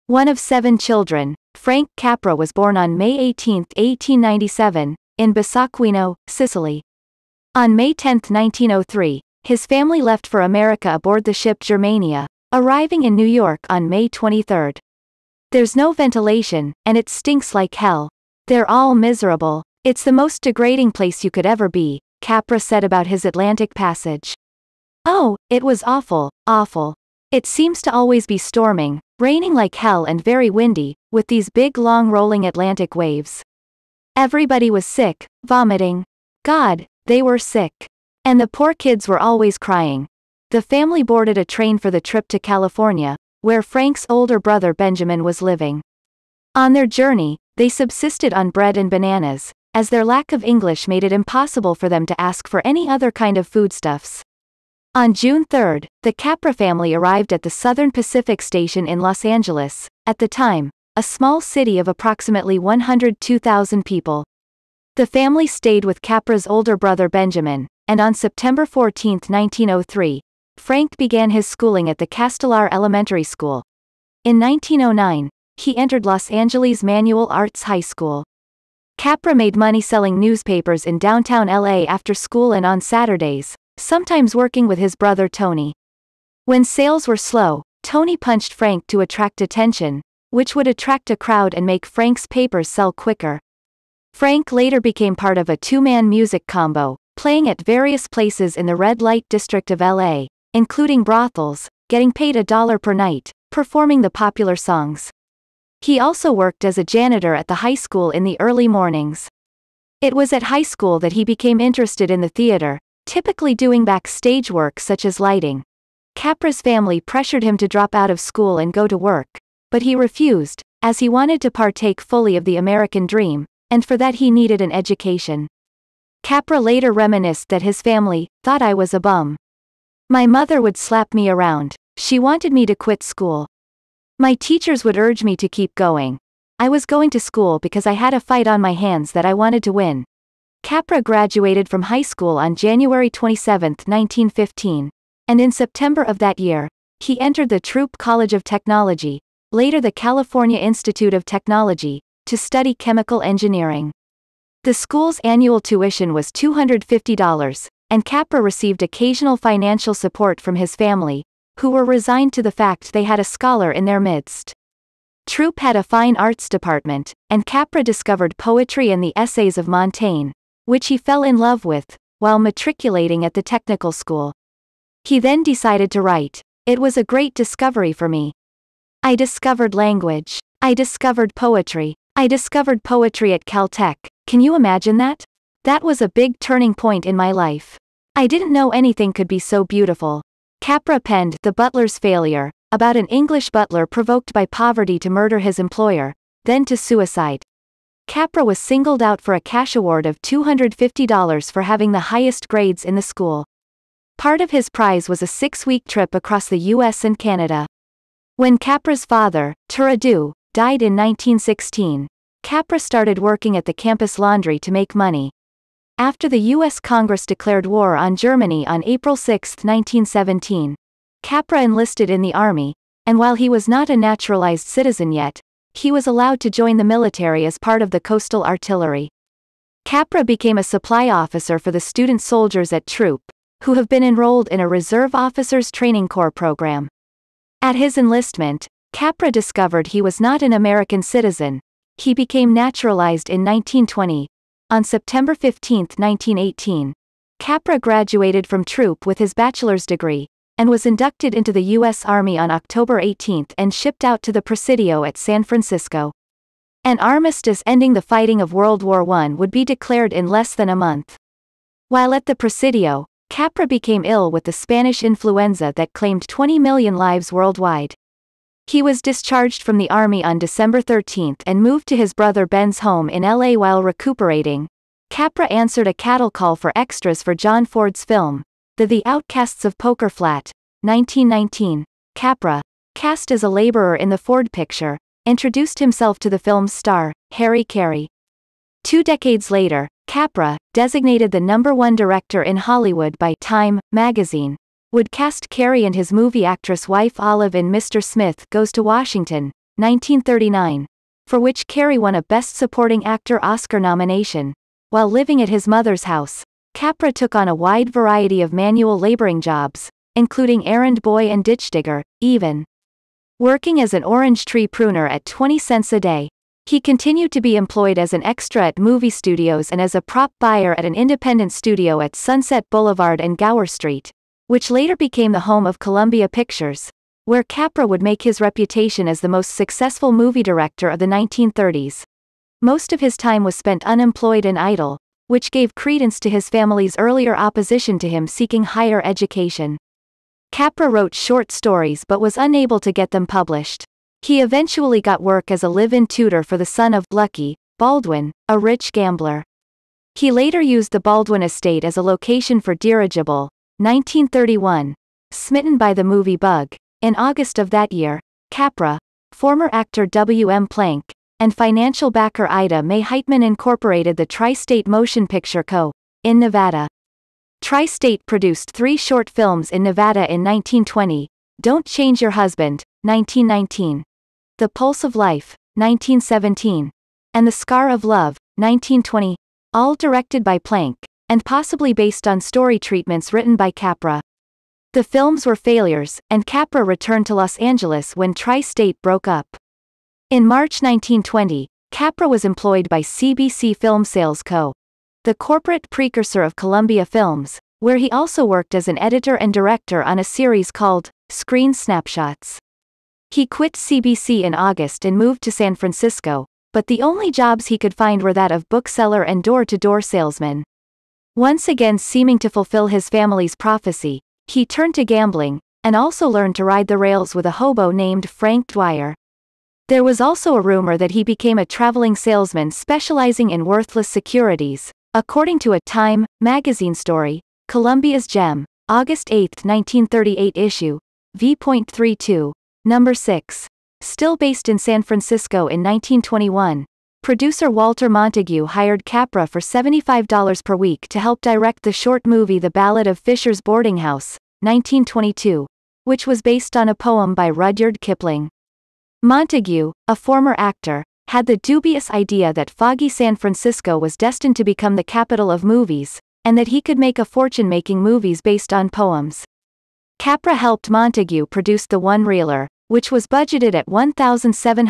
One of 7 children, Frank Capra was born on May 18, 1897, in Bisacquino, Sicily. On May 10, 1903, his family left for America aboard the ship Germania, arriving in New York on May 23. There's no ventilation, and it stinks like hell. They're all miserable. It's the most degrading place you could ever be, Capra said about his Atlantic passage. Oh, it was awful, awful. It seems to always be storming, raining like hell and very windy, with these big long rolling Atlantic waves. Everybody was sick, vomiting. God, they were sick. And the poor kids were always crying. The family boarded a train for the trip to California, where Frank's older brother Benjamin was living. On their journey, they subsisted on bread and bananas, as their lack of English made it impossible for them to ask for any other kind of foodstuffs. On June 3, the Capra family arrived at the Southern Pacific Station in Los Angeles, at the time, a small city of approximately 102,000 people. The family stayed with Capra's older brother Benjamin, and on September 14, 1903, Frank began his schooling at the Castellar Elementary School. In 1909, he entered Los Angeles Manual Arts High School. Capra made money selling newspapers in downtown LA after school and on Saturdays, sometimes working with his brother Tony. When sales were slow, Tony punched Frank to attract attention, which would attract a crowd and make Frank's papers sell quicker. Frank later became part of a 2-man music combo, playing at various places in the red light district of LA, including brothels, getting paid $1 per night, performing the popular songs. He also worked as a janitor at the high school in the early mornings. It was at high school that he became interested in the theater, typically doing backstage work such as lighting. Capra's family pressured him to drop out of school and go to work, but he refused, as he wanted to partake fully of the American dream, and for that he needed an education. Capra later reminisced that his family thought I was a bum. My mother would slap me around. She wanted me to quit school. My teachers would urge me to keep going. I was going to school because I had a fight on my hands that I wanted to win. Capra graduated from high school on January 27, 1915, and in September of that year, he entered the Troup College of Technology, later the California Institute of Technology, to study chemical engineering. The school's annual tuition was $250, and Capra received occasional financial support from his family, who were resigned to the fact they had a scholar in their midst. Troup had a fine arts department, and Capra discovered poetry and the essays of Montaigne, which he fell in love with, while matriculating at the technical school. He then decided to write. It was a great discovery for me. I discovered language. I discovered poetry. I discovered poetry at Caltech. Can you imagine that? That was a big turning point in my life. I didn't know anything could be so beautiful. Capra penned The Butler's Failure, about an English butler provoked by poverty to murder his employer, then to suicide. Capra was singled out for a cash award of $250 for having the highest grades in the school. Part of his prize was a 6-week trip across the US and Canada. When Capra's father, Turadu, died in 1916, Capra started working at the campus laundry to make money. After the U.S. Congress declared war on Germany on April 6, 1917, Capra enlisted in the army, and while he was not a naturalized citizen yet, he was allowed to join the military as part of the coastal artillery. Capra became a supply officer for the student soldiers at Troup, who have been enrolled in a Reserve Officers Training Corps program. At his enlistment, Capra discovered he was not an American citizen. He became naturalized in 1920. On September 15, 1918, Capra graduated from Troup with his bachelor's degree, and was inducted into the U.S. Army on October 18 and shipped out to the Presidio at San Francisco. An armistice ending the fighting of World War I would be declared in less than a month. While at the Presidio, Capra became ill with the Spanish influenza that claimed 20 million lives worldwide. He was discharged from the army on December 13 and moved to his brother Ben's home in LA while recuperating. Capra answered a cattle call for extras for John Ford's film, The Outcasts of Poker Flat, 1919. Capra, cast as a laborer in the Ford picture, introduced himself to the film's star, Harry Carey. 2 decades later, Capra, designated the #1 director in Hollywood by Time magazine, would cast Carey and his movie actress wife Olive in Mr. Smith Goes to Washington, 1939, for which Carey won a Best Supporting Actor Oscar nomination. While living at his mother's house, Capra took on a wide variety of manual laboring jobs, including errand boy and ditch digger, even working as an orange tree pruner at 20 cents a day. He continued to be employed as an extra at movie studios and as a prop buyer at an independent studio at Sunset Boulevard and Gower Street, which later became the home of Columbia Pictures, where Capra would make his reputation as the most successful movie director of the 1930s. Most of his time was spent unemployed and idle, which gave credence to his family's earlier opposition to him seeking higher education. Capra wrote short stories but was unable to get them published. He eventually got work as a live-in tutor for the son of Lucky Baldwin, a rich gambler. He later used the Baldwin estate as a location for Dirigible, 1931. Smitten by the movie bug, in August of that year, Capra, former actor W.M. Plank, and financial backer Ida Mae Heitman incorporated the Tri-State Motion Picture Co. in Nevada. Tri-State produced 3 short films in Nevada in 1920, Don't Change Your Husband, 1919, The Pulse of Life, 1917, and The Scar of Love, 1920, all directed by Plank, and possibly based on story treatments written by Capra. The films were failures, and Capra returned to Los Angeles when Tri-State broke up. In March 1920, Capra was employed by CBC Film Sales Co., the corporate precursor of Columbia Films, where he also worked as an editor and director on a series called Screen Snapshots. He quit CBC in August and moved to San Francisco, but the only jobs he could find were that of bookseller and door-to-door salesman. Once again seeming to fulfill his family's prophecy, he turned to gambling, and also learned to ride the rails with a hobo named Frank Dwyer. There was also a rumor that he became a traveling salesman specializing in worthless securities, according to a Time magazine story, Columbia's Gem, August 8, 1938 issue, v.32, number 6. Still based in San Francisco in 1921, producer Walter Montague hired Capra for $75 per week to help direct the short movie The Ballad of Fisher's Boarding House, 1922, which was based on a poem by Rudyard Kipling. Montague, a former actor, had the dubious idea that foggy San Francisco was destined to become the capital of movies, and that he could make a fortune making movies based on poems. Capra helped Montague produce the one-reeler, which was budgeted at $1,700